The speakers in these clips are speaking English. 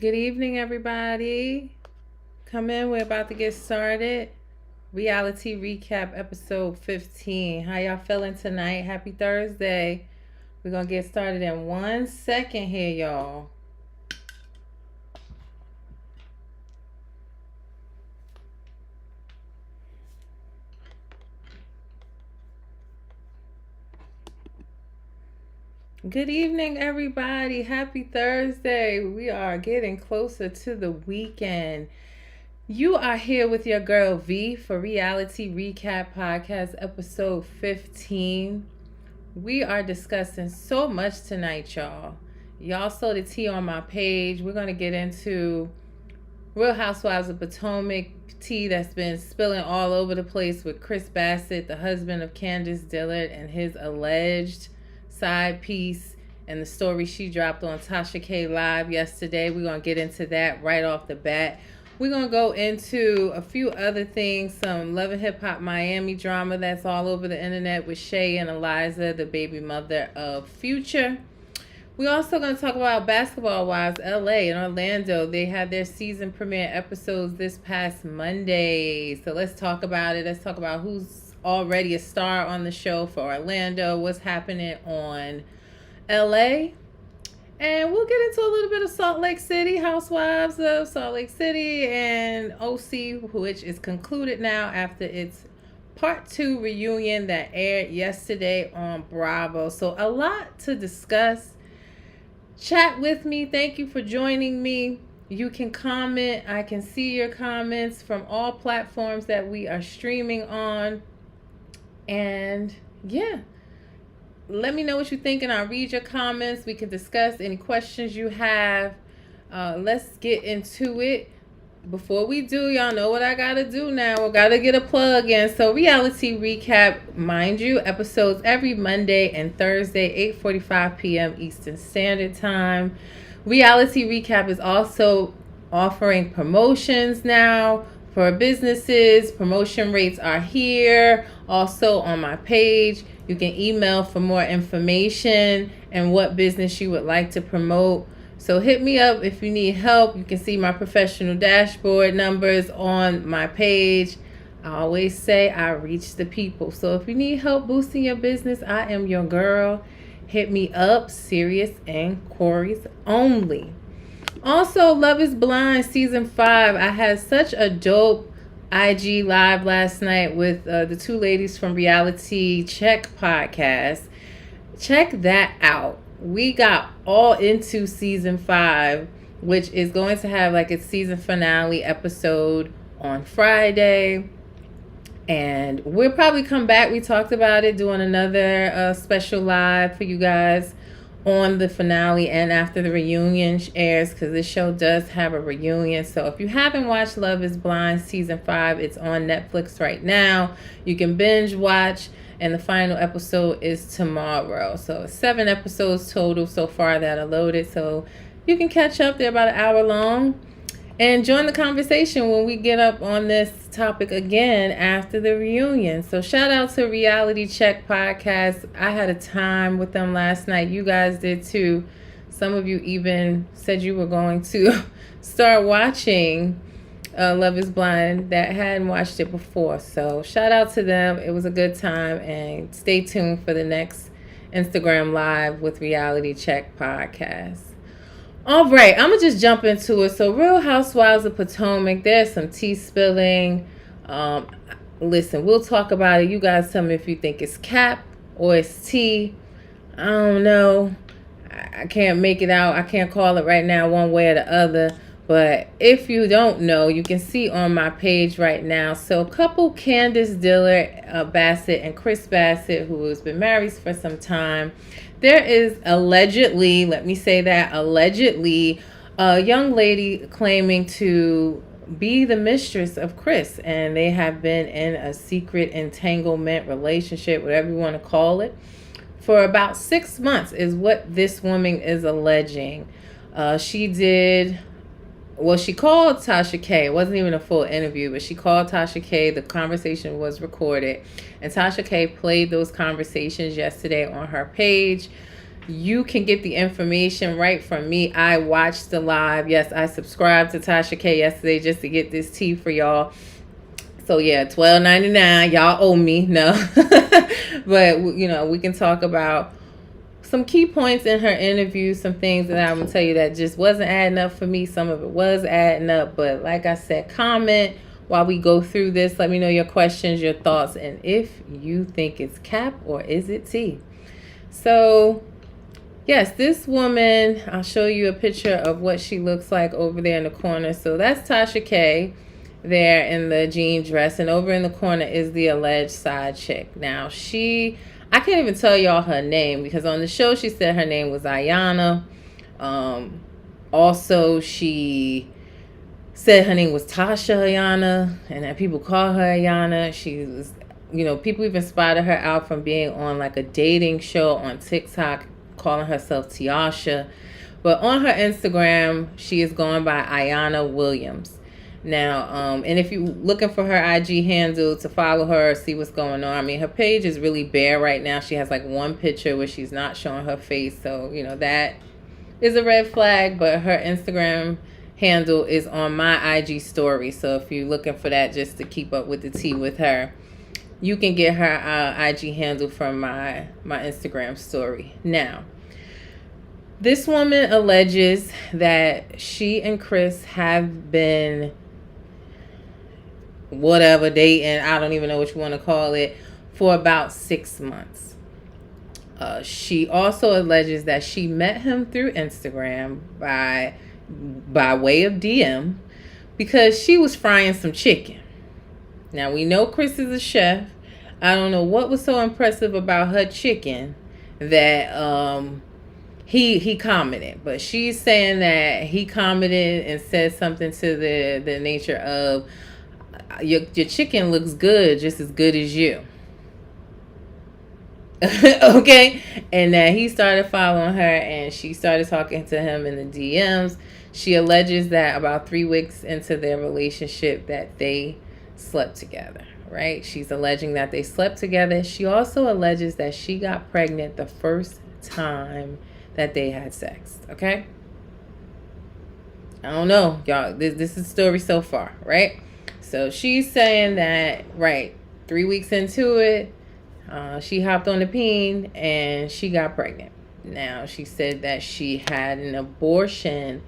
Good evening, everybody. Come in. We're about to get started. Reality recap episode 15. How y'all feeling tonight? Happy Thursday. We're going to get started in 1 second here, y'all. Good evening, everybody. Happy Thursday. We are getting closer to the weekend. You are here with your girl V for Reality Recap Podcast episode 15. We are discussing so much tonight, y'all. Y'all saw the tea on my page. We're going to get into Real Housewives of Potomac tea that's been spilling all over the place with Chris Bassett, the husband of Candace Dillard, and his alleged side piece and the story she dropped on Tasha K Live yesterday. We're going to get into that right off the bat. We're going to go into a few other things, some Love and Hip Hop Miami drama that's all over the internet with Shay and Eliza, the baby mother of Future. We're also going to talk about Basketball Wives LA and Orlando. They had their season premiere episodes this past Monday. So let's talk about it. Let's talk about who's already a star on the show for Orlando, what's happening on LA. And we'll get into a little bit of Salt Lake City, Housewives of Salt Lake City, and OC, which is concluded now after its Part 2 reunion that aired yesterday on Bravo. So a lot to discuss. Chat with me. Thank you for joining me. You can comment. I can see your comments from all platforms that we are streaming on. And yeah, let me know what you're thinking. I'll read your comments. We can discuss any questions you have. Let's get into it. Before we do, y'all know what I gotta do now. We gotta get a plug in. So Reality Recap, mind you, episodes every Monday and Thursday, 8:45 p.m. Eastern Standard Time. Reality Recap is also offering promotions now for businesses. Promotion rates are here. Also on my page, you can email for more information and what business you would like to promote. So hit me up if you need help. You can see my professional dashboard numbers on my page. I always say I reach the people. So if you need help boosting your business, I am your girl. Hit me up. Serious inquiries only. Also, Love is Blind Season 5. I had such a dope IG live last night with the two ladies from Reality Check podcast. Check that out. We got all into season 5, which is going to have like its season finale episode on Friday. And we'll probably come back. We talked about it, doing another special live for you guys on the finale and after the reunion airs, because this show does have a reunion. So if you haven't watched Love is Blind Season 5, it's on Netflix right now. You can binge watch. And the final episode is tomorrow. So 7 episodes total so far that are loaded. So you can catch up. They're about an hour long. And join the conversation when we get up on this topic again after the reunion. So shout out to Reality Check Podcast. I had a time with them last night. You guys did too. Some of you even said you were going to start watching Love is Blind that hadn't watched it before. So shout out to them. It was a good time, and stay tuned for the next Instagram live with Reality Check podcast. All right, I'm gonna just jump into it. So Real Housewives of Potomac, there's some tea spilling. Listen, we'll talk about it. You guys tell me if you think it's cap or it's tea. I don't know. I can't make it out. I can't call it right now one way or the other. But if you don't know, you can see on my page right now. So couple Candace Dillard Bassett and Chris Bassett, who has been married for some time. There is allegedly, let me say that, allegedly, a young lady claiming to be the mistress of Chris. And they have been in a secret entanglement relationship, whatever you want to call it, for about 6 months is what this woman is alleging. She called Tasha K. It wasn't even a full interview, but she called Tasha K. The conversation was recorded. And Tasha K played those conversations yesterday on her page. You can get the information right from me. I watched the live. Yes, I subscribed to Tasha K yesterday just to get this tea for y'all. So yeah, $12.99. Y'all owe me. No. But we can talk about some key points in her interview, some things that I'm gonna tell you that just wasn't adding up for me. Some of it was adding up, but like I said, comment while we go through this. Let me know your questions, your thoughts, and if you think it's cap or is it tea. So yes, this woman, I'll show you a picture of what she looks like over there in the corner. So that's Tasha K there in the jean dress, and over in the corner is the alleged side chick. Now I can't even tell y'all her name because on the show she said her name was Ayana. Also, she said her name was Tasha Ayana, and that people call her Ayana. She was, people even spotted her out from being on like a dating show on TikTok, calling herself Tiasha. But on her Instagram, she is going by Ayana Williams. Now, and if you're looking for her IG handle to follow her or see what's going on, I mean, her page is really bare right now. She has like one picture where she's not showing her face. So, that is a red flag. But her Instagram handle is on my IG story. So if you're looking for that just to keep up with the tea with her, you can get her IG handle from my Instagram story. Now, this woman alleges that she and Chris have been dating, I don't even know what you want to call it, for about 6 months. She also alleges that she met him through Instagram by way of DM because she was frying some chicken. Now, we know Chris is a chef. I don't know what was so impressive about her chicken that he commented, but she's saying that he commented and said something to the nature of, your chicken looks good, just as good as you. Okay? And that he started following her and she started talking to him in the DMs. She alleges that about 3 weeks into their relationship that they slept together, right? She's alleging that they slept together. She also alleges that she got pregnant the first time that they had sex, okay? I don't know, y'all. This is the story so far, right? So she's saying that, right, 3 weeks into it, she hopped on the peen and she got pregnant. Now, she said that she had an abortion.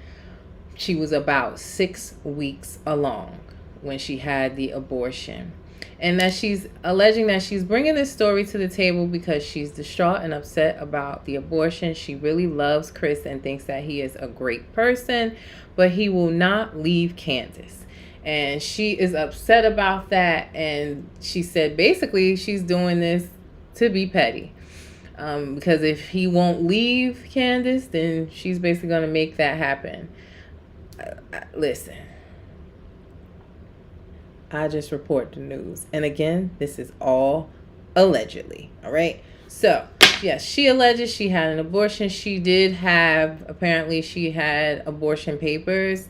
She was about 6 weeks along when she had the abortion. And that she's alleging that she's bringing this story to the table because she's distraught and upset about the abortion. She really loves Chris and thinks that he is a great person, but he will not leave Candace. And she is upset about that. And she said basically she's doing this to be petty. Because if he won't leave Candace, then she's basically going to make that happen. Listen. I just report the news. And again, this is all allegedly. All right. So, yes, she alleges she had an abortion. She had abortion papers.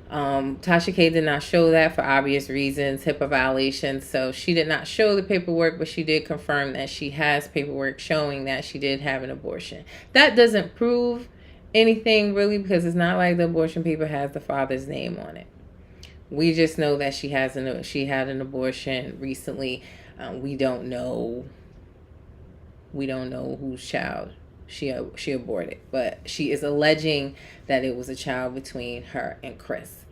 Tasha K did not show that for obvious reasons, HIPAA violations. So she did not show the paperwork, but she did confirm that she has paperwork showing that she did have an abortion. That doesn't prove anything really because it's not like the abortion paper has the father's name on it. We just know that she had an abortion recently. We don't know whose child she aborted, but she is alleging that it was a child between her and Chris.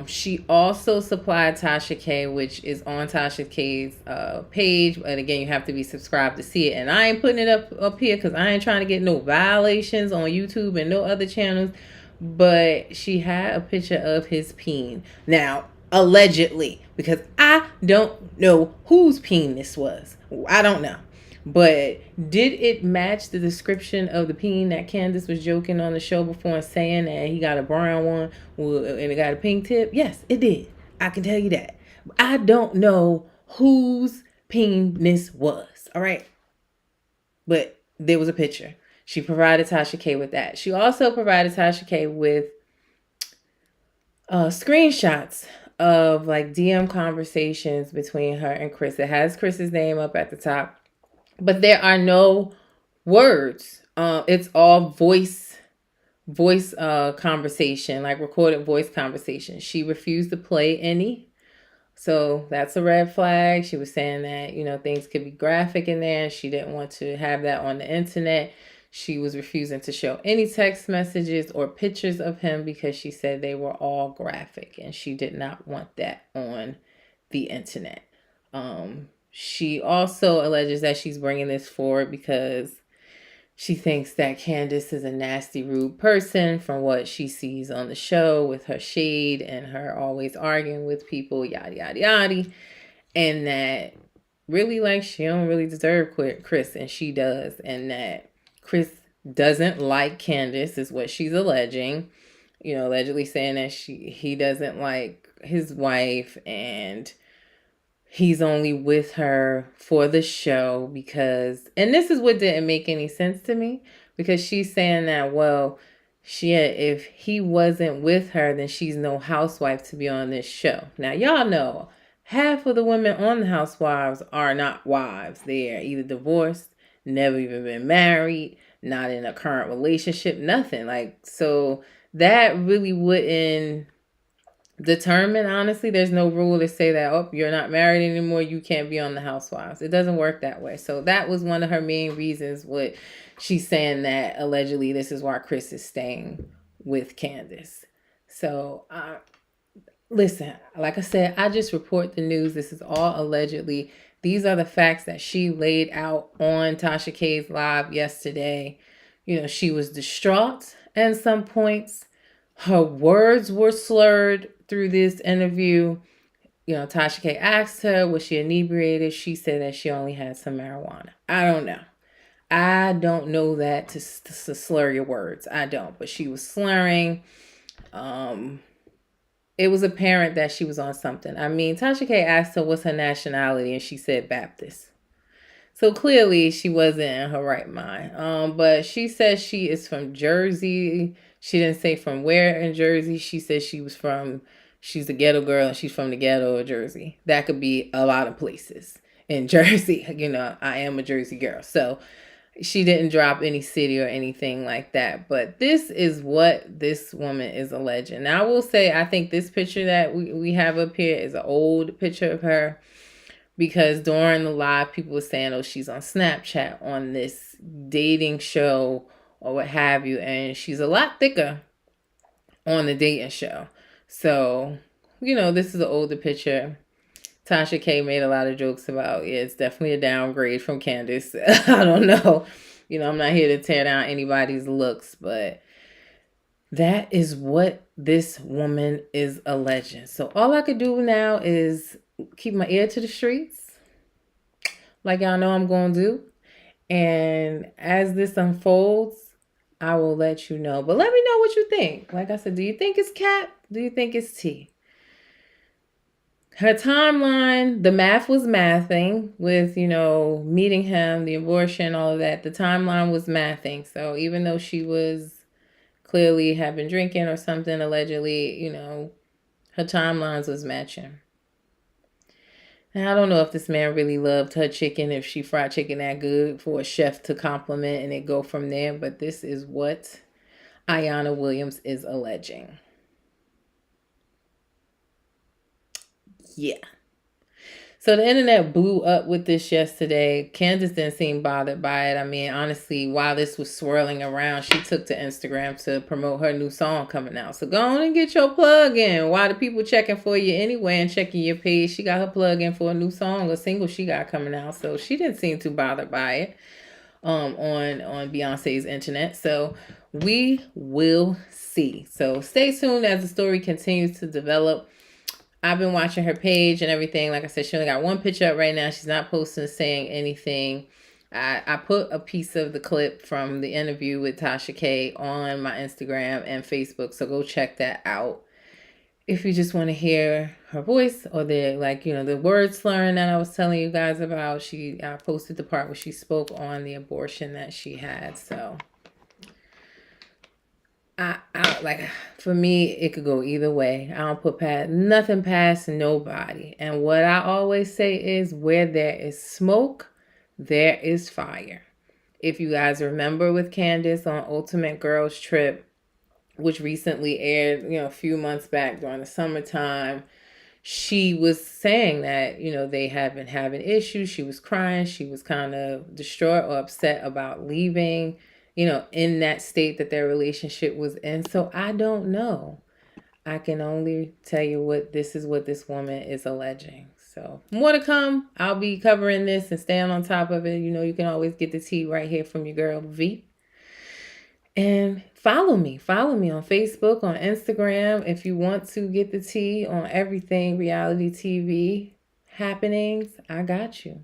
She also supplied Tasha K, which is on Tasha K's page, but again, you have to be subscribed to see it. And I ain't putting it up here because I ain't trying to get no violations on YouTube and no other channels. But she had a picture of his peen. Now, allegedly, because I don't know whose peen this was. I don't know. But did it match the description of the peen that Candace was joking on the show before and saying that he got a brown one and it got a pink tip? Yes, it did. I can tell you that. I don't know whose peen this was. All right. But there was a picture. She provided Tasha K with that. She also provided Tasha K with screenshots of like DM conversations between her and Chris. It has Chris's name up at the top, but there are no words It's all voice conversation, like recorded voice conversation. She refused to play any. So that's a red flag. She was saying that, things could be graphic in there. She didn't want to have that on the internet. She was refusing to show any text messages or pictures of him because she said they were all graphic and she did not want that on the internet. She also alleges that she's bringing this forward because she thinks that Candace is a nasty, rude person from what she sees on the show with her shade and her always arguing with people, yada, yada, yada. And that really, like, she don't really deserve Chris, and she does. And that Chris doesn't like Candace is what she's alleging. Allegedly saying that he doesn't like his wife and he's only with her for the show because, and this is what didn't make any sense to me, because she's saying that, well, if he wasn't with her, then she's no housewife to be on this show. Now, y'all know half of the women on the Housewives are not wives. They are either divorced, never even been married, not in a current relationship, nothing. Like, so that really wouldn't determine, honestly. There's no rule to say that, oh, you're not married anymore, you can't be on the Housewives. It doesn't work that way. So that was one of her main reasons what she's saying, that allegedly this is why Chris is staying with Candace. So listen, like I said, I just report the news. This is all allegedly. These are the facts that she laid out on Tasha K's live yesterday. She was distraught at some points. Her words were slurred through this interview. Tasha K asked her, was she inebriated? She said that she only had some marijuana. I don't know. I don't know that to slur your words. I don't. But she was slurring. It was apparent that she was on something. I mean, Tasha K asked her what's her nationality, and she said Baptist. So clearly she wasn't in her right mind. But she says she is from Jersey. She didn't say from where in Jersey. She said she's a ghetto girl and she's from the ghetto of Jersey. That could be a lot of places in Jersey. I am a Jersey girl. So she didn't drop any city or anything like that. But this is what this woman is alleging. Now, I will say, I think this picture that we have up here is an old picture of her, because during the live, people were saying, oh, she's on Snapchat on this dating show or what have you. And she's a lot thicker on the dating show. So, this is an older picture. Tasha K made a lot of jokes about, it's definitely a downgrade from Candace. I don't know. I'm not here to tear down anybody's looks, but that is what this woman is alleging. So all I could do now is keep my ear to the streets, like y'all know I'm going to do. And as this unfolds, I will let you know. But let me know what you think. Like I said, do you think it's cap? Do you think it's tea? Her timeline, the math was mathing with, meeting him, the abortion, all of that. The timeline was mathing. So even though she was clearly had been drinking or something, allegedly, her timelines was matching. And I don't know if this man really loved her chicken, if she fried chicken that good for a chef to compliment and it go from there. But this is what Ayanna Williams is alleging. Yeah. So the internet blew up with this yesterday. Candace didn't seem bothered by it. I mean, honestly, while this was swirling around, she took to Instagram to promote her new song coming out. So go on and get your plug in. While the people checking for you anyway and checking your page, she got her plug in for a new song, a single she got coming out. So she didn't seem too bothered by it on Beyonce's internet. So we will see. So stay tuned as the story continues to develop. I've been watching her page and everything. Like I said, she only got one picture up right now. She's not posting, saying anything. I put a piece of the clip from the interview with Tasha K on my Instagram and Facebook. So go check that out. If you just want to hear her voice or the word slurring that I was telling you guys about, I posted the part where she spoke on the abortion that she had. So for me, it could go either way. I don't put nothing past nobody. And what I always say is, where there is smoke, there is fire. If you guys remember with Candace on Ultimate Girls Trip, which recently aired, a few months back during the summertime, she was saying that, they had been having issues. She was crying. She was kind of distraught or upset about leaving, in that state that their relationship was in. So I don't know. I can only tell you what this woman is alleging. So more to come. I'll be covering this and staying on top of it. You can always get the tea right here from your girl V. And follow me. Follow me on Facebook, on Instagram. If you want to get the tea on everything reality TV happenings, I got you.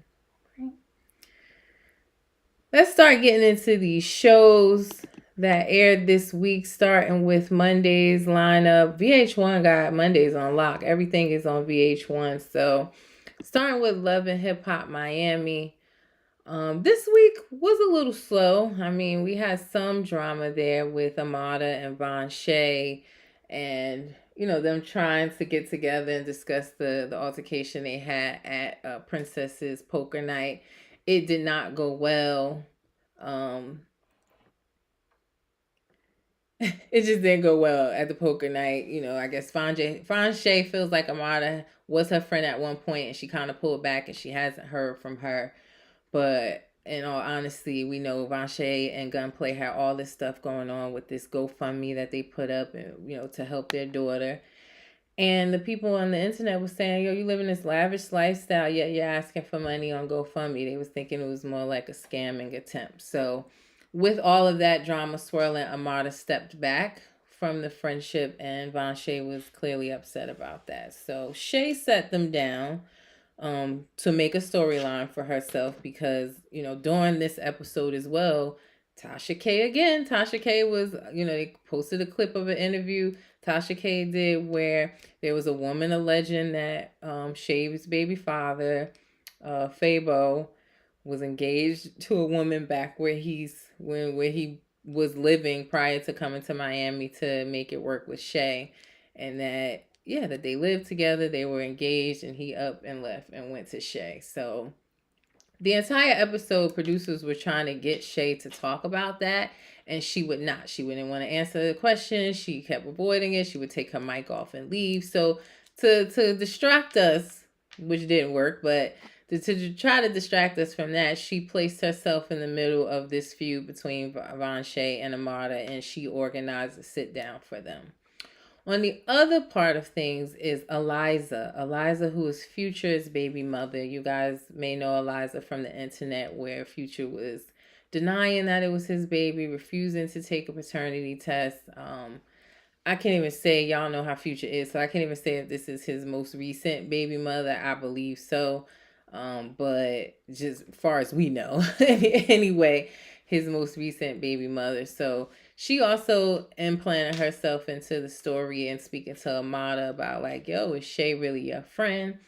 Let's start getting into these shows that aired this week, starting with Monday's lineup. VH1 got Mondays on lock. Everything is on VH1. So starting with Love and Hip Hop Miami. This week was a little slow. I mean, we had some drama there with Amada and Von Shay, and them trying to get together and discuss the altercation they had at Princess's poker night. It did not go well. It just didn't go well at the poker night. I guess Von Shay feels like Amada was her friend at one point, and she kind of pulled back, and she hasn't heard from her. But in all honesty, we know Vanshay and Gunplay had all this stuff going on with this GoFundMe that they put up, and to help their daughter. And the people on the internet was saying, "Yo, you live in this lavish lifestyle, yet you're asking for money on GoFundMe." They was thinking it was more like a scamming attempt. So, with all of that drama swirling, Amada stepped back from the friendship, and Vanshay was clearly upset about that. So Shay set them down to make a storyline for herself because, during this episode as well, Tasha K was, they posted a clip of an interview Tasha K did where there was a woman alleging that Shay's baby father, Fabo, was engaged to a woman back where he was living prior to coming to Miami to make it work with Shay, and that they lived together, they were engaged, and he up and left and went to Shay. So the entire episode, producers were trying to get Shay to talk about that, and she would not. She wouldn't want to answer the question. She kept avoiding it. She would take her mic off and leave. So to distract us, which didn't work, but to try to distract us from that, she placed herself in the middle of this feud between Von Shay and Amada, and she organized a sit down for them. On the other part of things is Eliza, who is Future's baby mother. You guys may know Eliza from the internet, where Future was denying that it was his baby, refusing to take a paternity test. I can't even say, y'all know how Future is, so I can't even say if this is his most recent baby mother. I believe so. But just as far as we know, anyway, his most recent baby mother. So she also implanted herself into the story and speaking to Amada about like, yo, is Shay really your friend?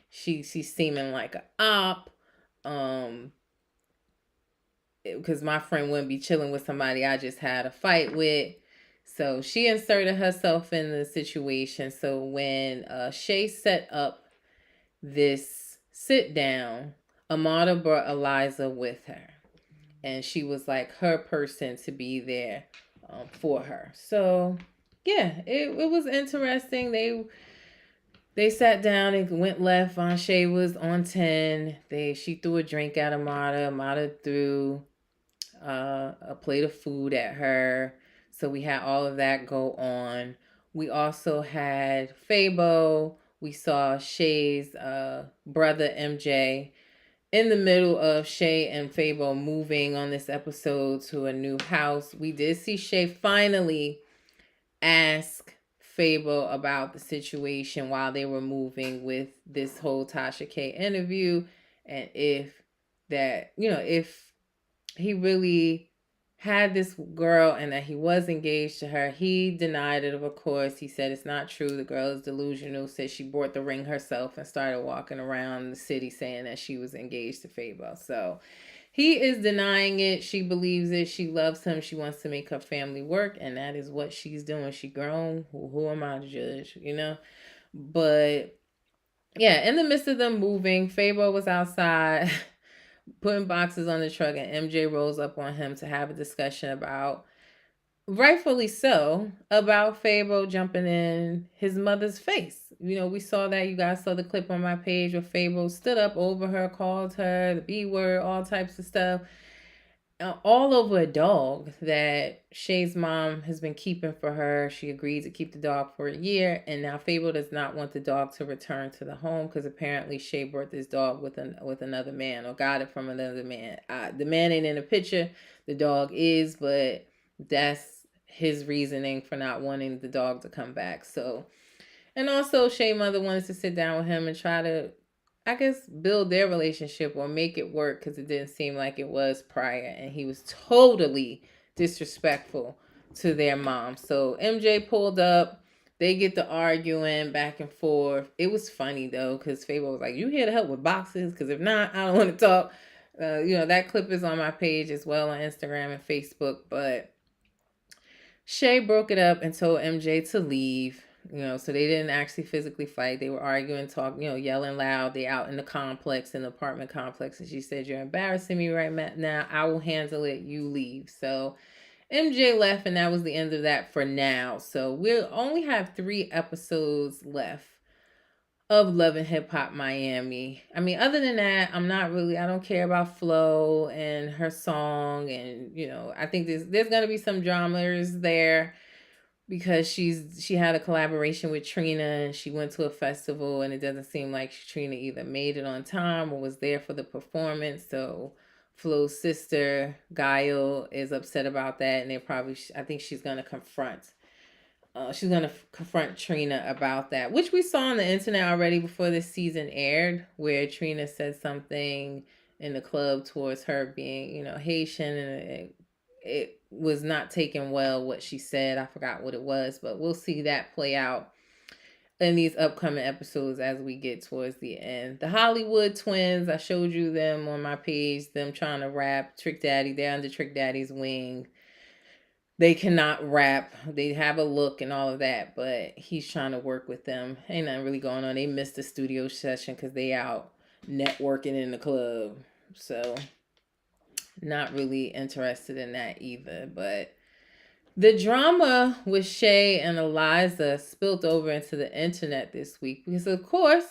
She's seeming like an op. Because my friend wouldn't be chilling with somebody I just had a fight with. So she inserted herself in the situation. So when Shay set up this sit down, Amada brought Eliza with her. And she was like her person to be there for her. So yeah, it was interesting. They sat down and went left. Von Shay was on 10. She threw a drink at Amada. Amada threw a plate of food at her. So we had all of that go on. We also had Fabo. We saw Shay's brother MJ in the middle of Shay and Fabo moving on this episode to a new house. We did see Shay finally ask Fabo about the situation while they were moving with this whole Tasha K interview, and if he really had this girl and that he was engaged to her. He denied it, of course. He said it's not true. The girl is delusional. Said she bought the ring herself and started walking around the city saying that she was engaged to Fabo. So he is denying it. She believes it. She loves him. She wants to make her family work, and that is what she's doing. She grown. Who am I to judge, But yeah, in the midst of them moving, Fabo was outside putting boxes on the truck, and MJ rolls up on him to have a discussion about, rightfully so, about Fabo jumping in his mother's face. You know, we saw that. You guys saw the clip on my page where Fabo stood up over her, called her the B word, all types of stuff, all over a dog that Shay's mom has been keeping for her. She agreed to keep the dog for a year, and now Fabo does not want the dog to return to the home because apparently Shay brought this dog with another man, or got it from another man. The man ain't in the picture. The dog is, but that's his reasoning for not wanting the dog to come back. So, and also Shay's mother wanted to sit down with him and try to, I guess, build their relationship or make it work, because it didn't seem like it was prior, and he was totally disrespectful to their mom. So MJ pulled up. They get to arguing back and forth. It was funny though, because Fabo was like, "You here to help with boxes? Because if not, I don't want to talk." That clip is on my page as well on Instagram and Facebook. But Shay broke it up and told MJ to leave. So they didn't actually physically fight. They were arguing, talking, yelling loud. They out in the complex, in the apartment complex. And she said, "You're embarrassing me right now. I will handle it. You leave." So MJ left, and that was the end of that for now. So we'll only have 3 episodes left of Love and Hip Hop Miami. I mean, other than that, I don't care about Flo and her song. And, I think there's going to be some dramas there, because she had a collaboration with Trina, and she went to a festival, and it doesn't seem like Trina either made it on time or was there for the performance. So Flo's sister Gail is upset about that, and I think she's going to confront Trina about that, which we saw on the internet already before this season aired, where Trina said something in the club towards her being, Haitian, and it was not taken well what she said. I forgot what it was, but we'll see that play out in these upcoming episodes as we get towards the end. The Hollywood twins, I showed you them on my page, them trying to rap. Trick Daddy, they're under Trick Daddy's wing. They cannot rap. They have a look and all of that, but he's trying to work with them. Ain't nothing really going on. They missed the studio session because they out networking in the club. So not really interested in that either. But the drama with Shay and Eliza spilled over into the internet this week because, of course,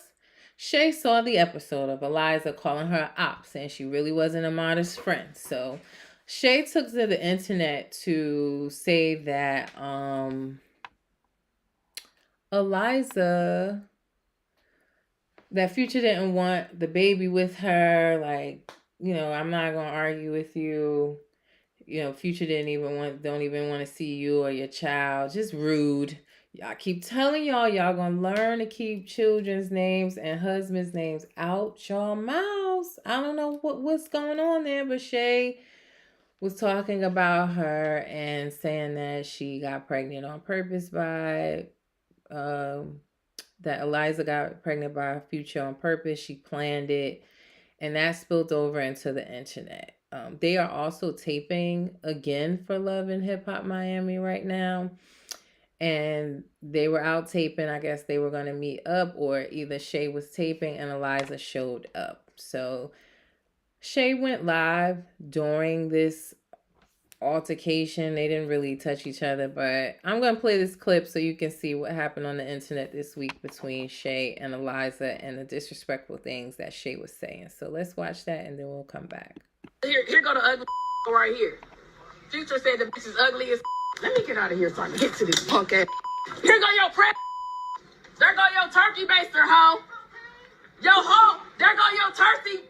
Shay saw the episode of Eliza calling her op, saying she really wasn't Amada's friend. So Shay took to the internet to say that Eliza, that Future didn't want the baby with her. Like, I'm not going to argue with you. Future don't even want to see you or your child. Just rude. I keep telling y'all gonna learn to keep children's names and husbands' names out your mouths. I don't know what's going on there, but Shay was talking about her and saying that she got pregnant on purpose that Eliza got pregnant by Future on purpose. She planned it, and that spilled over into the internet. They are also taping again for Love and Hip Hop Miami right now. And they were out taping. I guess they were going to meet up, or either Shay was taping and Eliza showed up. So Shay went live during this altercation. They didn't really touch each other, but I'm going to play this clip so you can see what happened on the internet this week between Shay and Eliza and the disrespectful things that Shay was saying. So let's watch that, and then we'll come back. Here go the ugly right here. Future said the bitch is ugly as. Let me get out of here so I can get to this punk ass. Here go your prep. There go your turkey baster, hoe. Yo, hoe. There go your turkey.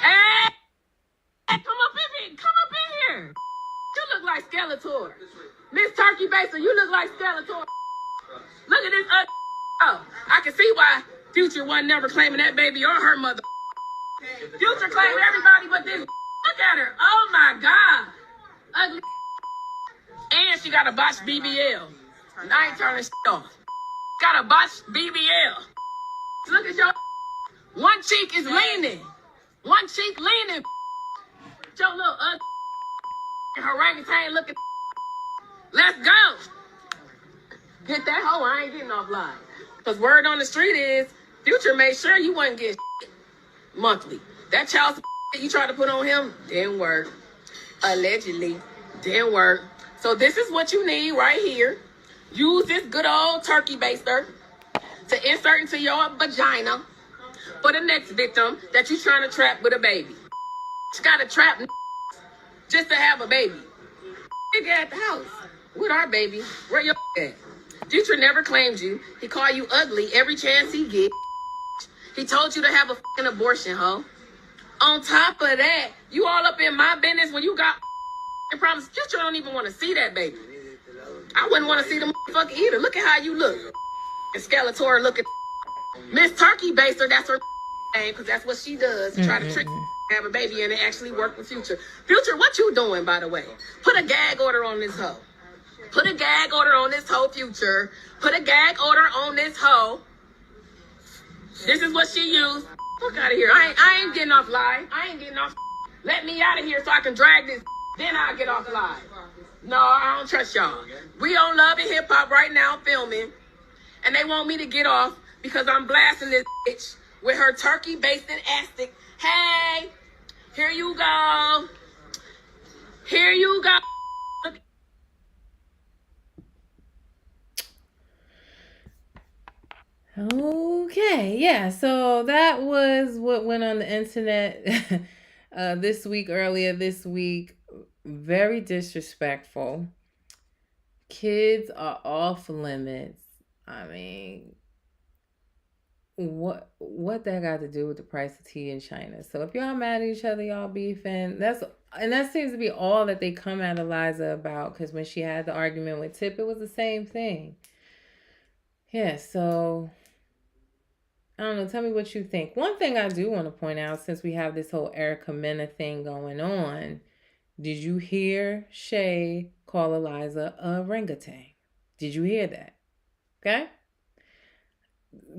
Hey, come up in here. You look like Skeletor. Miss Turkey Baster, you look like Skeletor. Look at this ugly. Oh, I can see why Future wasn't never claiming that baby or her mother. Future claimed everybody but this. Look at her. Oh my God. Ugly. And she got a botched BBL. And I ain't turning off. Got a botched BBL. Look at your. One cheek is leaning. One cheek leaning. Your little ugly orangutan looking. Let's go. Hit that hoe. I ain't getting offline. Because word on the street is Future made sure you wouldn't get monthly. That child that you tried to put on him didn't work. Allegedly. Didn't work. So this is what you need right here. Use this good old turkey baster to insert into your vagina for the next victim that you're trying to trap with a baby. You got to trap just to have a baby. Nigga at the house with our baby. Where your at? Future never claimed you. He called you ugly every chance he get. He told you to have a fucking abortion, ho. On top of that, you all up in my business when you got problems. Future don't even want to see that baby. I wouldn't want to see the motherfucker either. Look at how you look. And Skeletor looking. Miss Turkey Baster, that's her name, because that's what she does. Try to trick have a baby and it actually work with Future. Future, what you doing, by the way? Put a gag order on this hoe. Put a gag order on this hoe, Future. Put a gag order on this hoe. This is what she used. Fuck out of here. I ain't getting off live. I ain't getting off. Let me out of here so I can drag this. Then I'll get off live. No, I don't trust y'all. We on Love and Hip Hop right now filming. And they want me to get off because I'm blasting this bitch with her turkey basted astic. Hey, here you go. Here you go. Okay, yeah, so that was what went on the internet earlier this week. Very disrespectful. Kids are off limits. I mean, what that got to do with the price of tea in China? So if y'all mad at each other, y'all beefing, that seems to be all that they come at Eliza about, because when she had the argument with Tip, it was the same thing. Yeah, so I don't know. Tell me what you think. One thing I do want to point out, since we have this whole Erica Mena thing going on, did you hear Shay call Eliza a orangutan? Did you hear that? Okay?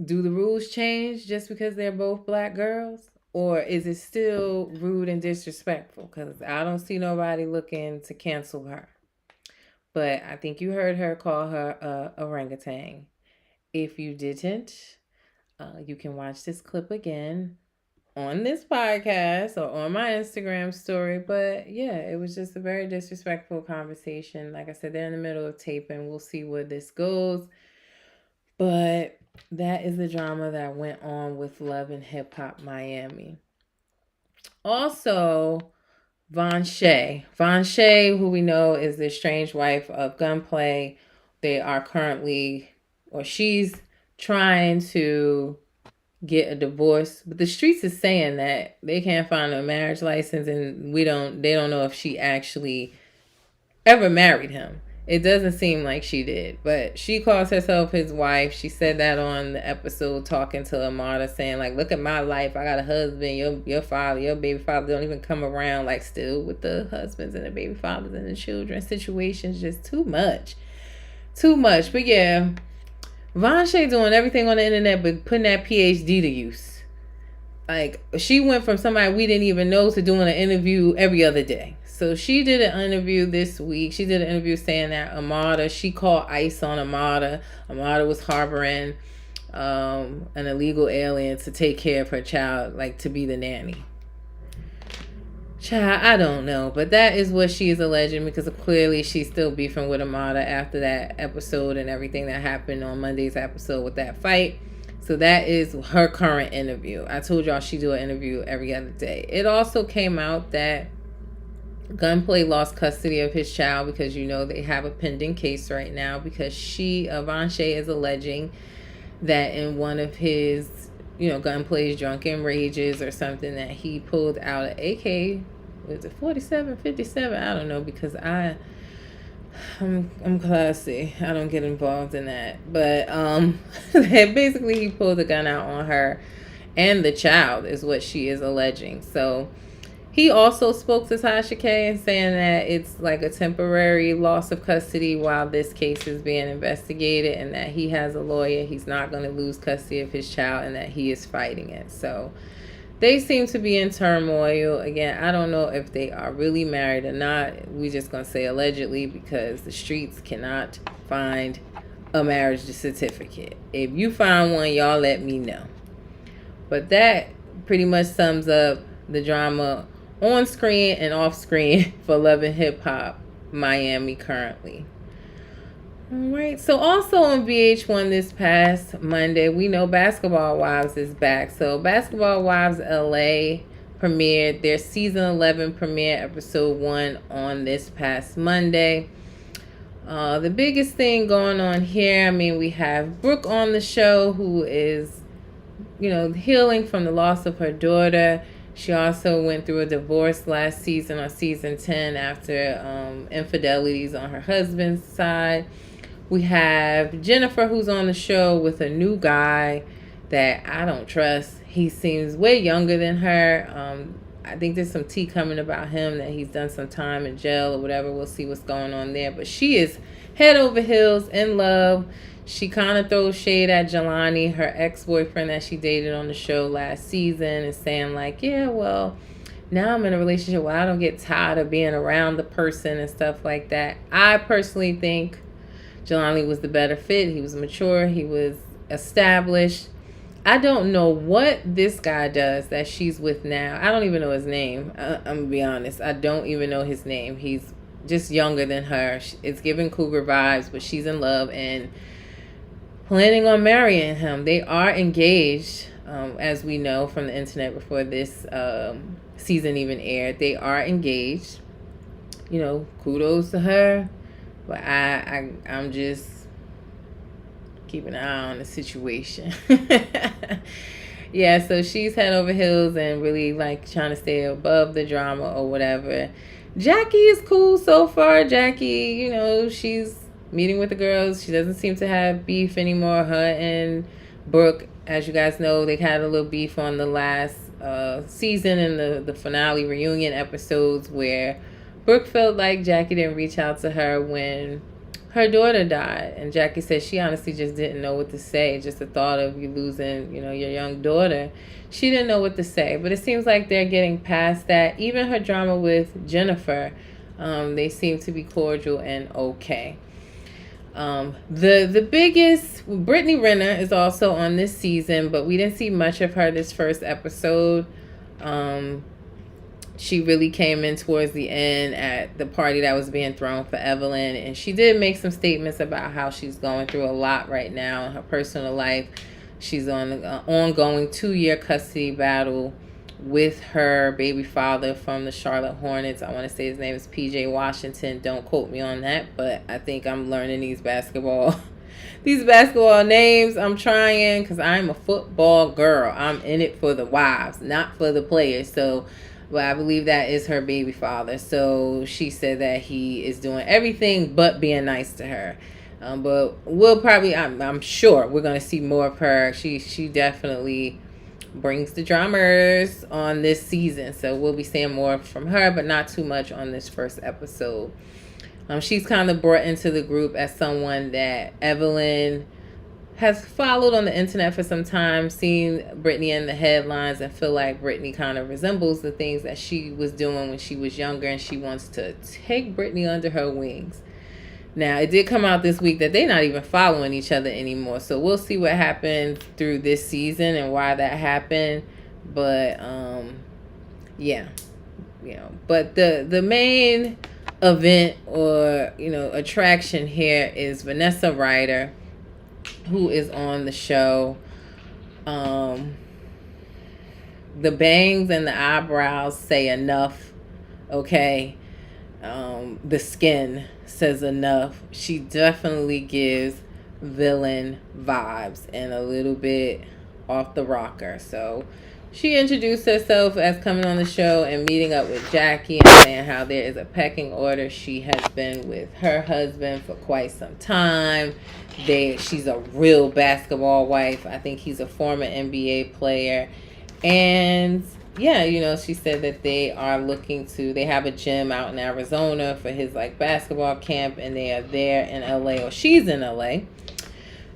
Do the rules change just because they're both black girls? Or is it still rude and disrespectful? Because I don't see nobody looking to cancel her. But I think you heard her call her a orangutan. If you didn't, you can watch this clip again on this podcast or on my Instagram story. But yeah, it was just a very disrespectful conversation. Like I said, they're in the middle of taping. We'll see where this goes. But that is the drama that went on with Love and Hip Hop Miami. Also, Von Shay, who we know is the estranged wife of Gunplay. They are currently, or she's trying to get a divorce, but the streets is saying that they can't find a marriage license, and they don't know if she actually ever married him. It doesn't seem like she did, but she calls herself his wife. She said that on the episode talking to Amada, saying like, look at my life. I got a husband, your father, your baby father don't even come around, like still with the husbands and the baby fathers and the children situations. Just too much. But yeah, Von Shay doing everything on the internet but putting that PhD to use. Like, she went from somebody we didn't even know to doing an interview every other day. So she did an interview this week. She did an interview saying that Amada, she called ICE on Amada. Amada was harboring an illegal alien to take care of her child, like to be the nanny. Child, I don't know, but that is what she is alleging, because clearly she's still beefing with Amada after that episode and everything that happened on Monday's episode with that fight. So that is her current interview. I told y'all she do an interview every other day. It also came out that Gunplay lost custody of his child because, you know, they have a pending case right now because Von Shay is alleging that in one of his, Gunplay's drunken rages or something, that he pulled out an AK, was it 47, 57? I don't know, because I'm classy. I don't get involved in that. But basically he pulled a gun out on her and the child is what she is alleging. So he also spoke to Tasha K and saying that it's like a temporary loss of custody while this case is being investigated, and that he has a lawyer. He's not going to lose custody of his child, and that he is fighting it. So they seem to be in turmoil. Again, I don't know if they are really married or not. We just going to say allegedly, because the streets cannot find a marriage certificate. If you find one, y'all let me know. But that pretty much sums up the drama on screen and off screen for Love and Hip Hop Miami currently. All right. So also on VH1 this past Monday, we know Basketball Wives is back. So Basketball Wives LA premiered their season 11 premiere episode 1 on this past Monday. The biggest thing going on here, I mean, we have Brooke on the show, who is, healing from the loss of her daughter. She also went through a divorce last season on season 10 after infidelities on her husband's side. We have Jennifer, who's on the show with a new guy that I don't trust. He seems way younger than her. I think there's some tea coming about him, that he's done some time in jail or whatever. We'll see what's going on there. But she is head over heels in love. She kind of throws shade at Jelani, her ex-boyfriend that she dated on the show last season, and saying like, yeah, well, now I'm in a relationship where I don't get tired of being around the person and stuff like that. I personally think Jelani was the better fit. He was mature. He was established. I don't know what this guy does that she's with now. I don't even know his name. I'm going to be honest. I don't even know his name. He's just younger than her. It's giving cougar vibes, but she's in love and planning on marrying him. They are engaged, as we know from the internet before this season even aired. They are engaged. Kudos to her. But I'm just keeping an eye on the situation. Yeah, so she's head over heels and really like trying to stay above the drama or whatever. Jackie is cool so far. Jackie, she's meeting with the girls. She doesn't seem to have beef anymore. Her and Brooke, as you guys know, they had a little beef on the last season in the finale reunion episodes, where Brooke felt like Jackie didn't reach out to her when her daughter died. And Jackie said she honestly just didn't know what to say. Just the thought of you losing, your young daughter. She didn't know what to say. But it seems like they're getting past that. Even her drama with Jennifer, they seem to be cordial and okay. The biggest, Brittany Renner is also on this season, but we didn't see much of her this first episode. She really came in towards the end at the party that was being thrown for Evelyn. And she did make some statements about how she's going through a lot right now in her personal life. She's on an ongoing 2-year custody battle with her baby father from the Charlotte Hornets. I want to say his name is PJ Washington. Don't quote me on that, but I think I'm learning these basketball names. I'm trying, because I'm a football girl. I'm in it for the wives, not for the players. So, but I believe that is her baby father. So she said that he is doing everything but being nice to her. But we'll probably, I'm sure we're going to see more of her. She definitely brings the dramas on this season. So we'll be seeing more from her, but not too much on this first episode. She's kind of brought into the group as someone that Evelyn has followed on the internet for some time, seen Brittany in the headlines, and feel like Brittany kind of resembles the things that she was doing when she was younger, and she wants to take Brittany under her wings. Now, it did come out this week that they're not even following each other anymore, so we'll see what happens through this season and why that happened. But yeah, but the main event or attraction here is Vanessa Ryder, who is on the show. The bangs and the eyebrows say enough, okay? The skin says enough. She definitely gives villain vibes and a little bit off the rocker. So she introduced herself as coming on the show and meeting up with Jackie and saying how there is a pecking order. She has been with her husband for quite some time. She's a real basketball wife. I think he's a former NBA player. And yeah, she said that they have a gym out in Arizona for his basketball camp, and they are there in LA, or she's in LA,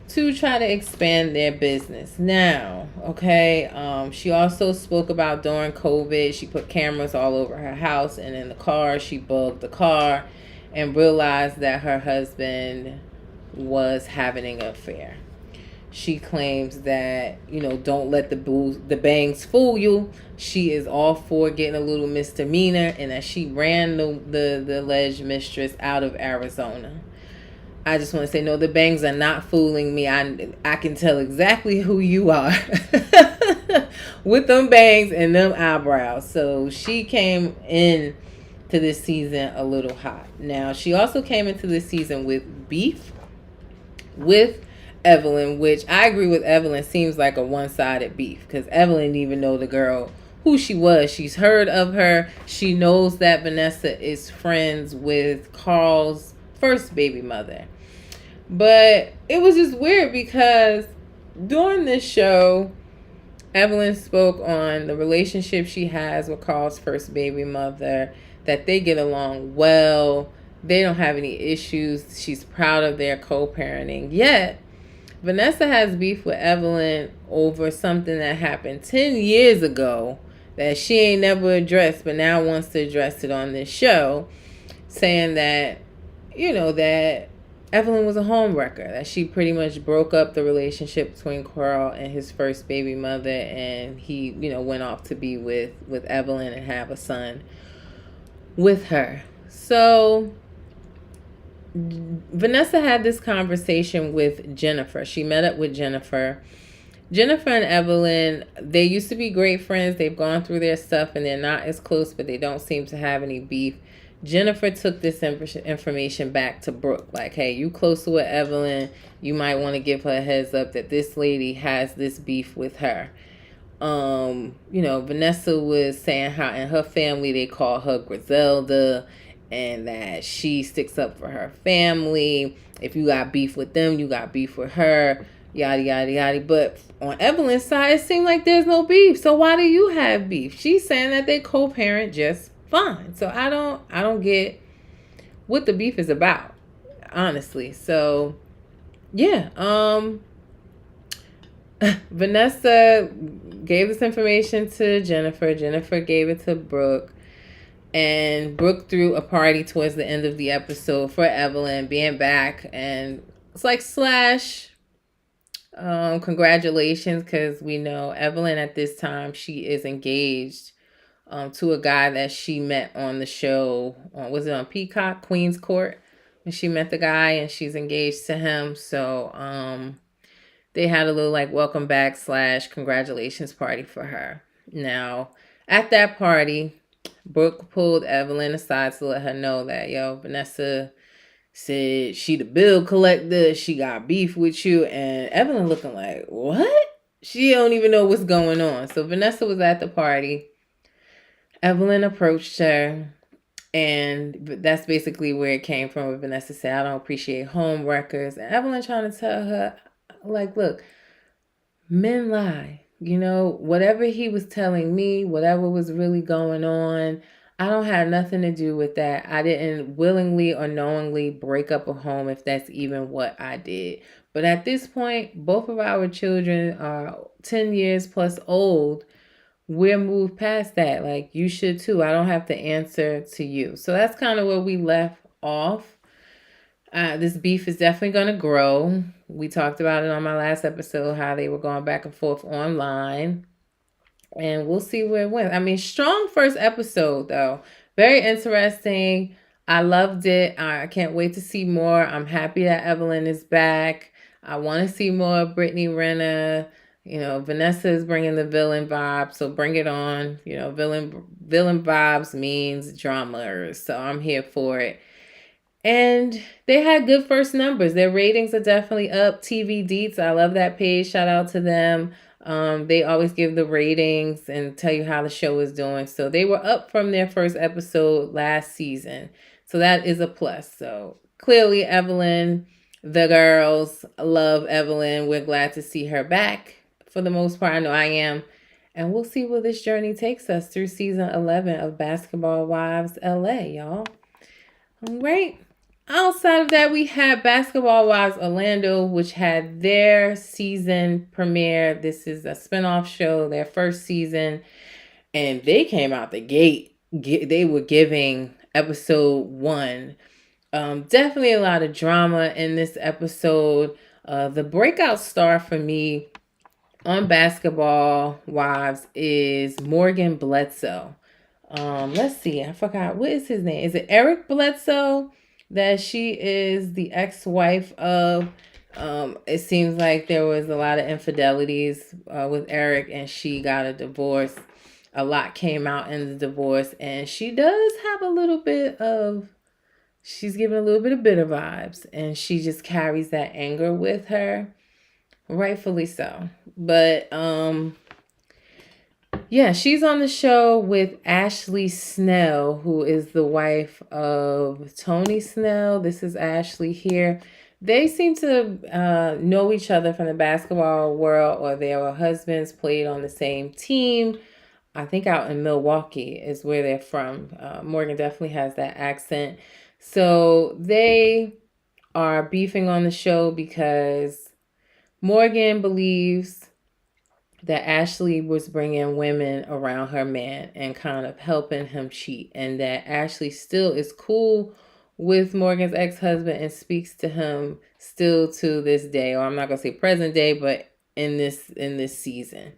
to try to expand their business. Now, okay, she also spoke about during COVID, she put cameras all over her house and in the car. She bugged the car and realized that her husband was having an affair. She claims that, don't let the bangs fool you. She is all for getting a little misdemeanor, and that she ran the alleged mistress out of Arizona. I just want to say, no, the bangs are not fooling me. I can tell exactly who you are with them bangs and them eyebrows. So she came in to this season a little hot. Now, she also came into this season with beef with Evelyn, which I agree with Evelyn, seems like a one-sided beef, because Evelyn didn't even know the girl who she was. She's heard of her. She knows that Vanessa is friends with Carl's first baby mother. But it was just weird because during this show, Evelyn spoke on the relationship she has with Carl's first baby mother, that they get along well. They don't have any issues. She's proud of their co-parenting. Yet, Vanessa has beef with Evelyn over something that happened 10 years ago that she ain't never addressed, but now wants to address it on this show, saying that, that Evelyn was a homewrecker, that she pretty much broke up the relationship between Carl and his first baby mother, and he, went off to be with Evelyn and have a son with her. So Vanessa had this conversation with Jennifer. She met up with Jennifer. Jennifer and Evelyn, they used to be great friends. They've gone through their stuff and they're not as close, but they don't seem to have any beef. Jennifer took this information back to Brooke. Like, hey, you closer with Evelyn. You might want to give her a heads up that this lady has this beef with her. Vanessa was saying how in her family they call her Griselda, and that she sticks up for her family. If you got beef with them, you got beef with her, yada yada yada. But on Evelyn's side, it seemed like there's no beef. So why do you have beef? She's saying that they co-parent just fine. So I don't get what the beef is about, honestly. So yeah, Vanessa gave this information to Jennifer. Jennifer gave it to Brooke. And Brooke threw a party towards the end of the episode for Evelyn being back. And it's like / congratulations, because we know Evelyn at this time, she is engaged to a guy that she met on the show. Was it on Peacock, Queen's Court? When she met the guy, and she's engaged to him. So they had a little like welcome back / congratulations party for her. Now, at that party, Brooke pulled Evelyn aside to let her know that, Vanessa said she the bill collector, she got beef with you, and Evelyn looking like, what? She don't even know what's going on. So Vanessa was at the party. Evelyn approached her, and that's basically where it came from. Where Vanessa said, I don't appreciate home wreckers. And Evelyn trying to tell her, like, look, men lie. Whatever he was telling me, whatever was really going on, I don't have nothing to do with that. I didn't willingly or knowingly break up a home, if that's even what I did. But at this point, both of our children are 10 years plus old. We're moved past that. Like, you should too. I don't have to answer to you. So that's kind of where we left off. This beef is definitely going to grow. We talked about it on my last episode, how they were going back and forth online. And we'll see where it went. I mean, strong first episode, though. Very interesting. I loved it. I can't wait to see more. I'm happy that Evelyn is back. I want to see more of Brittany Renner. Vanessa is bringing the villain vibe, so bring it on. Villain vibes means drama, so I'm here for it. And they had good first numbers. Their ratings are definitely up. TV Deets, I love that page. Shout out to them. They always give the ratings and tell you how the show is doing. So they were up from their first episode last season. So that is a plus. So clearly Evelyn, the girls love Evelyn. We're glad to see her back for the most part. I know I am. And we'll see where this journey takes us through season 11 of Basketball Wives LA, y'all. All right. Outside of that, we had Basketball Wives Orlando, which had their season premiere. This is a spinoff show, their first season. And they came out the gate. They were giving episode 1. Definitely a lot of drama in this episode. The breakout star for me on Basketball Wives is Morgan Bledsoe. Let's see, I forgot, what is his name? Is it Eric Bledsoe that she is the ex-wife of? It seems like there was a lot of infidelities with Eric, and she got a divorce. A lot came out in the divorce, and she does have a little bit of, she's giving a little bit of bitter vibes, and she just carries that anger with her, rightfully so. But yeah, she's on the show with Ashley Snell, who is the wife of Tony Snell. This is Ashley here. They seem to know each other from the basketball world, or their husbands played on the same team. I think out in Milwaukee is where they're from. Morgan definitely has that accent. So they are beefing on the show because Morgan believes that Ashley was bringing women around her man and kind of helping him cheat, and that Ashley still is cool with Morgan's ex-husband and speaks to him still to this day, or I'm not gonna say present day, but in this season.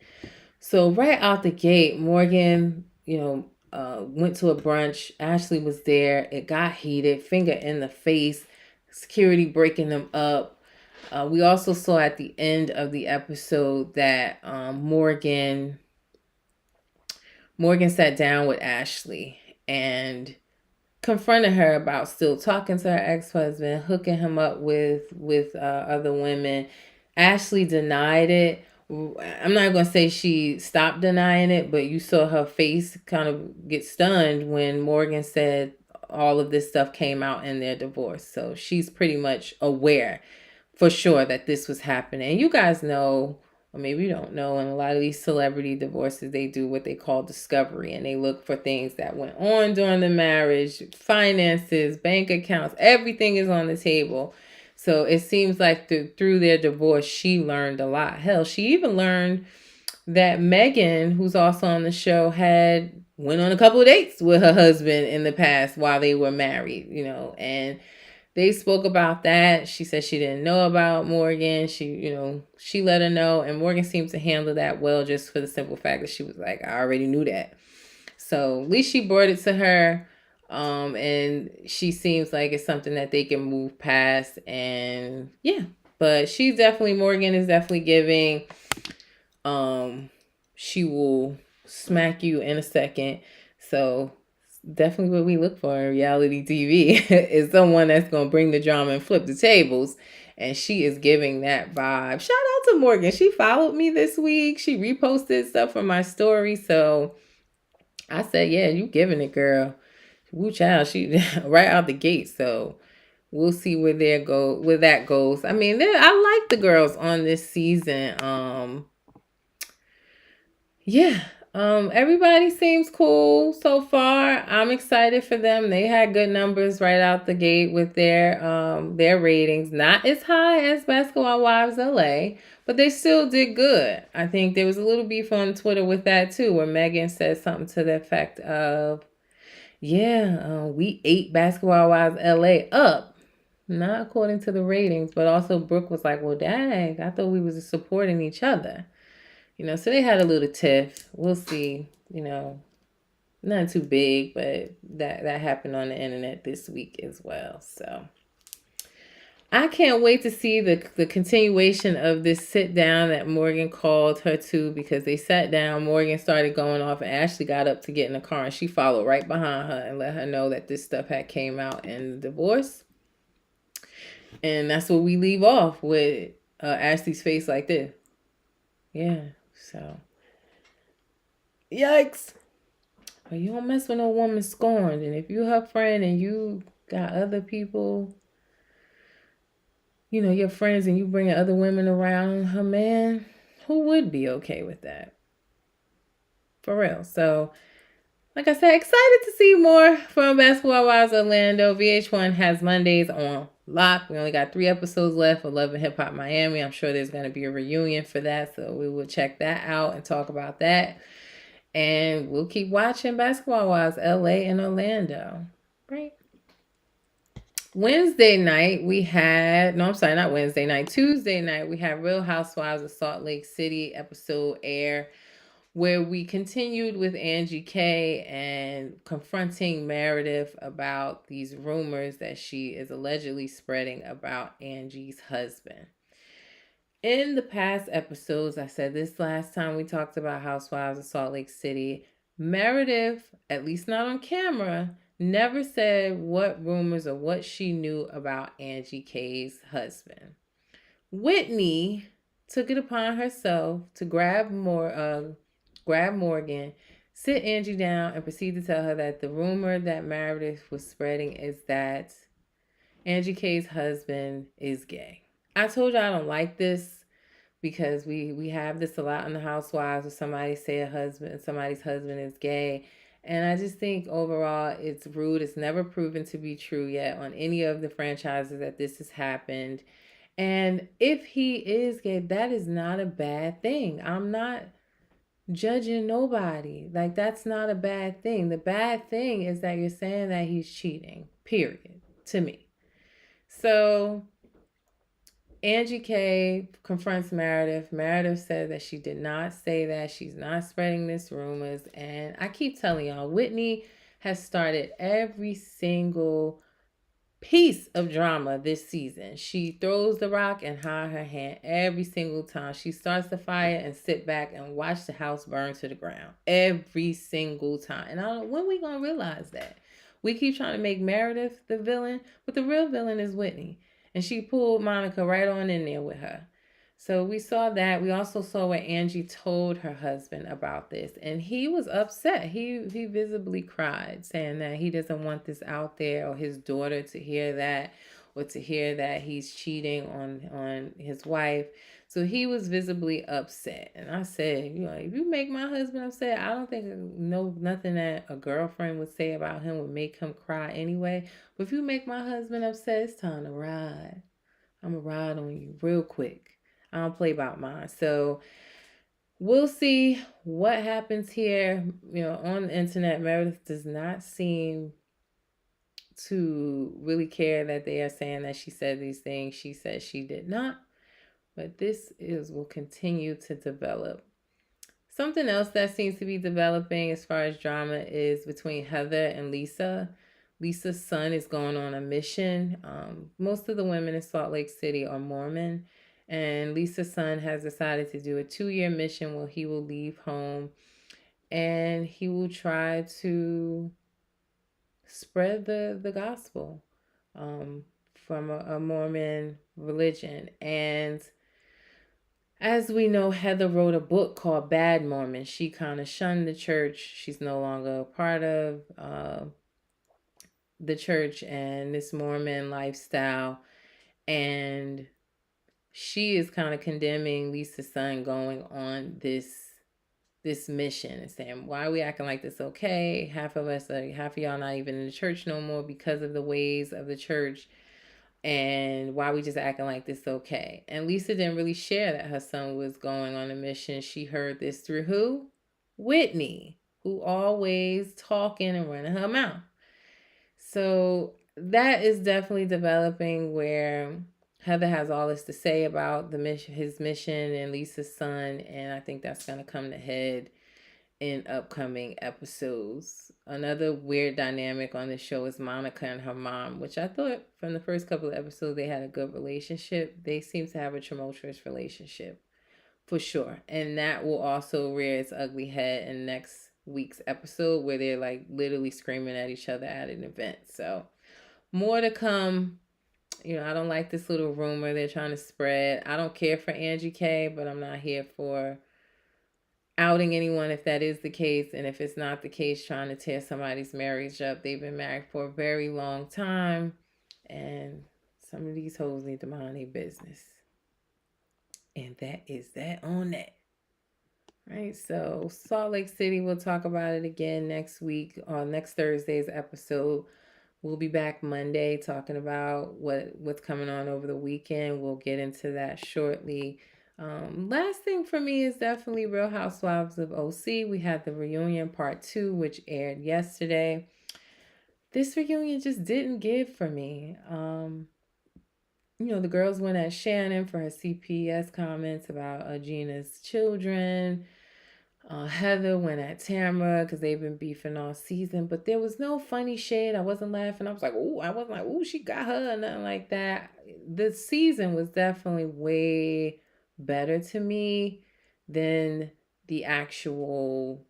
So right out the gate, Morgan, went to a brunch. Ashley was there. It got heated, finger in the face, security breaking them up. We also saw at the end of the episode that Morgan sat down with Ashley and confronted her about still talking to her ex-husband, hooking him up with other women. Ashley denied it. I'm not going to say she stopped denying it, but you saw her face kind of get stunned when Morgan said all of this stuff came out in their divorce. So she's pretty much aware for sure that this was happening. And you guys know, or maybe you don't know, in a lot of these celebrity divorces, they do what they call discovery, and they look for things that went on during the marriage, finances, bank accounts, everything is on the table. So it seems like through their divorce, she learned a lot. Hell, she even learned that Megan, who's also on the show, had went on a couple of dates with her husband in the past while they were married, and they spoke about that. She said she didn't know about Morgan. She let her know, and Morgan seemed to handle that well, just for the simple fact that she was like, I already knew that. So at least she brought it to her. And she seems like it's something that they can move past. And yeah, but Morgan is definitely giving, she will smack you in a second. So definitely what we look for in reality TV is someone that's going to bring the drama and flip the tables. And she is giving that vibe. Shout out to Morgan. She followed me this week. She reposted stuff from my story. So I said, yeah, you giving it, girl. Woo child. She right out the gate. So we'll see where that goes. I mean, I like the girls on this season. Yeah. Everybody seems cool so far. I'm excited for them. They had good numbers right out the gate with their ratings. Not as high as Basketball Wives LA, but they still did good. I think there was a little beef on Twitter with that too, where Megan said something to the effect of, yeah, we ate Basketball Wives LA up. Not according to the ratings, but also Brooke was like, well, dang, I thought we was supporting each other. So they had a little tiff. We'll see, nothing too big, but that happened on the internet this week as well. So I can't wait to see the continuation of this sit down that Morgan called her to, because they sat down, Morgan started going off, and Ashley got up to get in the car, and she followed right behind her and let her know that this stuff had came out in the divorce. And that's what we leave off with, Ashley's face like this. Yeah. So, yikes. But you don't mess with no woman scorned. And if you her friend and you got other people, your friends, and you bringing other women around her man, who would be okay with that? For real. So, like I said, excited to see more from Basketball Wives Orlando. VH1 has Mondays on lock. We only got 3 episodes left of Love and Hip Hop Miami. I'm sure there's going to be a reunion for that, so we will check that out and talk about that. And we'll keep watching Basketball Wives LA and Orlando. Right? Wednesday night we had no, I'm sorry, not Wednesday night. Tuesday night we had Real Housewives of Salt Lake City episode air, where we continued with Angie K and confronting Meredith about these rumors that she is allegedly spreading about Angie's husband. In the past episodes, I said this last time we talked about Housewives of Salt Lake City, Meredith, at least not on camera, never said what rumors or what she knew about Angie K's husband. Whitney took it upon herself to grab Morgan, sit Angie down, and proceed to tell her that the rumor that Meredith was spreading is that Angie K's husband is gay. I told you I don't like this because we have this a lot in the Housewives where somebody's husband is gay. And I just think overall it's rude. It's never proven to be true yet on any of the franchises that this has happened. And if he is gay, that is not a bad thing. I'm not judging nobody. Like, that's not a bad thing. The bad thing is that you're saying that he's cheating, period, to me. So Angie K confronts Meredith. Meredith said that she did not say that. She's not spreading this rumors. And I keep telling y'all, Whitney has started every single piece of drama this season. She throws the rock and hide her hand every single time. She starts the fire and sit back and watch the house burn to the ground every single time. And I don't, when we gonna realize that? We keep trying to make Meredith the villain, but the real villain is Whitney. And she pulled Monica right on in there with her. So we saw that. We also saw what Angie told her husband about this. And he was upset. He visibly cried, saying that he doesn't want this out there, or his daughter to hear that, or to hear that he's cheating on his wife. So he was visibly upset. And I said, if you make my husband upset, I don't think nothing that a girlfriend would say about him would make him cry anyway. But if you make my husband upset, it's time to ride. I'm going to ride on you real quick. I don't play about mine. So we'll see what happens here. On the internet, Meredith does not seem to really care that they are saying that she said these things. She said she did not. But this will continue to develop. Something else that seems to be developing as far as drama is between Heather and Lisa. Lisa's son is going on a mission. Most of the women in Salt Lake City are Mormon. And Lisa's son has decided to do a 2-year mission where he will leave home and he will try to spread the gospel from a Mormon religion. And as we know, Heather wrote a book called Bad Mormon. She kind of shunned the church. She's no longer a part of the church and this Mormon lifestyle. And she is kind of condemning Lisa's son going on this mission and saying, why are we acting like this okay? Half of y'all not even in the church no more because of the ways of the church. And why we just acting like this okay? And Lisa didn't really share that her son was going on a mission. She heard this through who? Whitney, who always talking and running her mouth. So that is definitely developing, where Heather has all this to say about his mission and Lisa's son, and I think that's going to come to head in upcoming episodes. Another weird dynamic on the show is Monica and her mom, which I thought from the first couple of episodes they had a good relationship. They seem to have a tumultuous relationship for sure, and that will also rear its ugly head in next week's episode, where they're like literally screaming at each other at an event. So more to come. I don't like this little rumor they're trying to spread. I don't care for Angie K, but I'm not here for outing anyone if that is the case. And if it's not the case, trying to tear somebody's marriage up. They've been married for a very long time. And some of these hoes need to mind their business. And that is that on that. Right, so Salt Lake City, we'll talk about it again next week on next Thursday's episode. We'll be back Monday talking about what's coming on over the weekend. We'll get into that shortly. Last thing for me is definitely Real Housewives of OC. We had the reunion part 2, which aired yesterday. this reunion just didn't give for me. The girls went at Shannon for her CPS comments about Gina's children. Heather went at Tamara because they've been beefing all season, but there was no funny shade. I wasn't laughing. I wasn't like, ooh, she got her, nothing like that. The season was definitely way better to me than the actual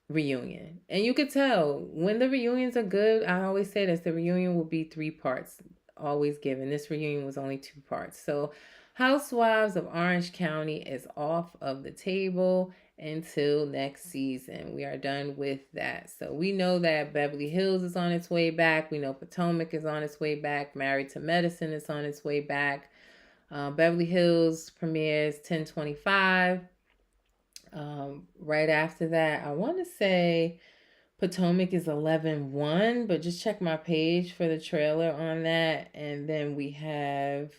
reunion. And you could tell when the reunions are good. I always say this, the reunion will be 3 parts, always given. This reunion was only 2 parts. So Housewives of Orange County is off of the table until next season. We are done with that. So we know that Beverly Hills is on its way back. We know Potomac is on its way back. Married to Medicine is on its way back. Beverly Hills premieres 10/25. Right after that, I want to say Potomac is 11/1, but just check my page for the trailer on that. And then we have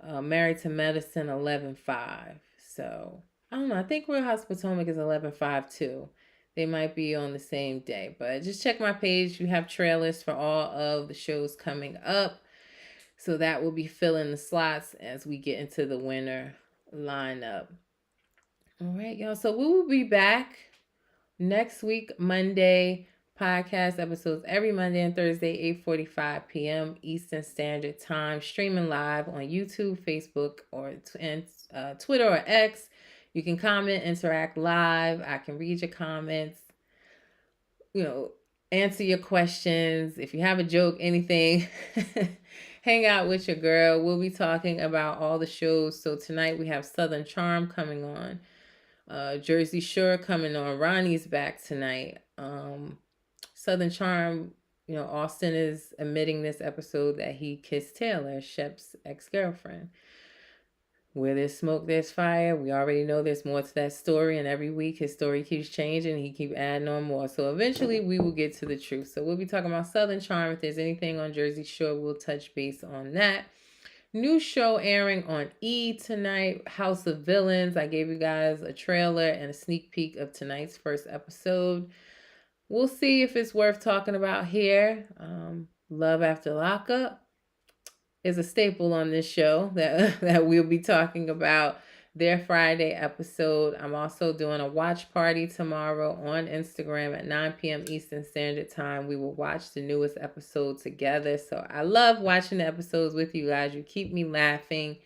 Married to Medicine 11/5. So I don't know. I think Real House of Potomac is 11/5 too. They might be on the same day, but just check my page. You have trailers for all of the shows coming up. So that will be filling the slots as we get into the winter lineup. All right, y'all. So we will be back next week, Monday. Podcast episodes every Monday and Thursday, 8:45 p.m. Eastern Standard Time. Streaming live on YouTube, Facebook, or Twitter or X. You can comment, interact live. I can read your comments. Answer your questions. If you have a joke, anything, hang out with your girl. We'll be talking about all the shows. So tonight we have Southern Charm coming on. Jersey Shore coming on. Ronnie's back tonight. Southern Charm, Austin is admitting this episode that he kissed Taylor, Shep's ex-girlfriend. Where there's smoke, there's fire. We already know there's more to that story, and every week his story keeps changing. He keeps adding on more. So eventually we will get to the truth. So we'll be talking about Southern Charm. If there's anything on Jersey Shore, we'll touch base on that. New show airing on E! Tonight, House of Villains. I gave you guys a trailer and a sneak peek of tonight's first episode. We'll see if it's worth talking about here. Love After Lockup is a staple on this show that we'll be talking about their Friday episode. I'm also doing a watch party tomorrow on Instagram at 9 p.m. Eastern Standard Time. We will watch the newest episode together. So I love watching the episodes with you guys. You keep me laughing.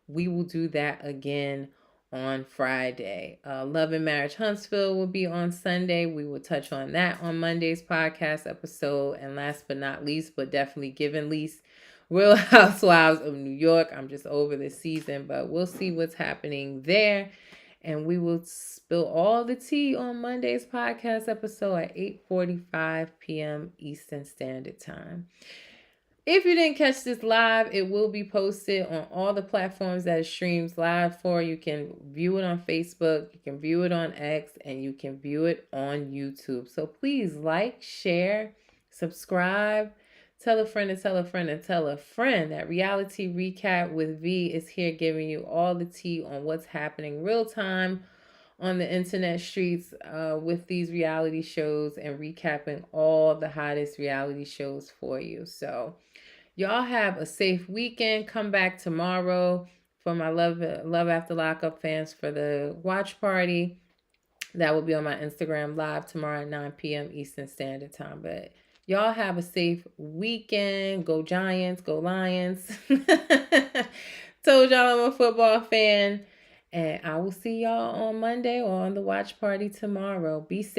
We will do that again on Friday. Love and Marriage Huntsville will be on Sunday. We will touch on that on Monday's podcast episode. And last but not least, but definitely given least, Real Housewives of New York. I'm just over this season, but we'll see what's happening there. And we will spill all the tea on Monday's podcast episode at 8:45 p.m. Eastern Standard Time. If you didn't catch this live, it will be posted on all the platforms that it streams live for. You can view it on Facebook, you can view it on X, and you can view it on YouTube. So please like, share, subscribe. Tell a friend and tell a friend and tell a friend that Reality Recap with V is here giving you all the tea on what's happening real time on the internet streets with these reality shows and recapping all the hottest reality shows for you. So y'all have a safe weekend. Come back tomorrow for my Love After Lockup fans for the watch party. That will be on my Instagram live tomorrow at 9 p.m. Eastern Standard Time. But y'all have a safe weekend. Go Giants. Go Lions. Told y'all I'm a football fan. And I will see y'all on Monday or on the watch party tomorrow. Be safe.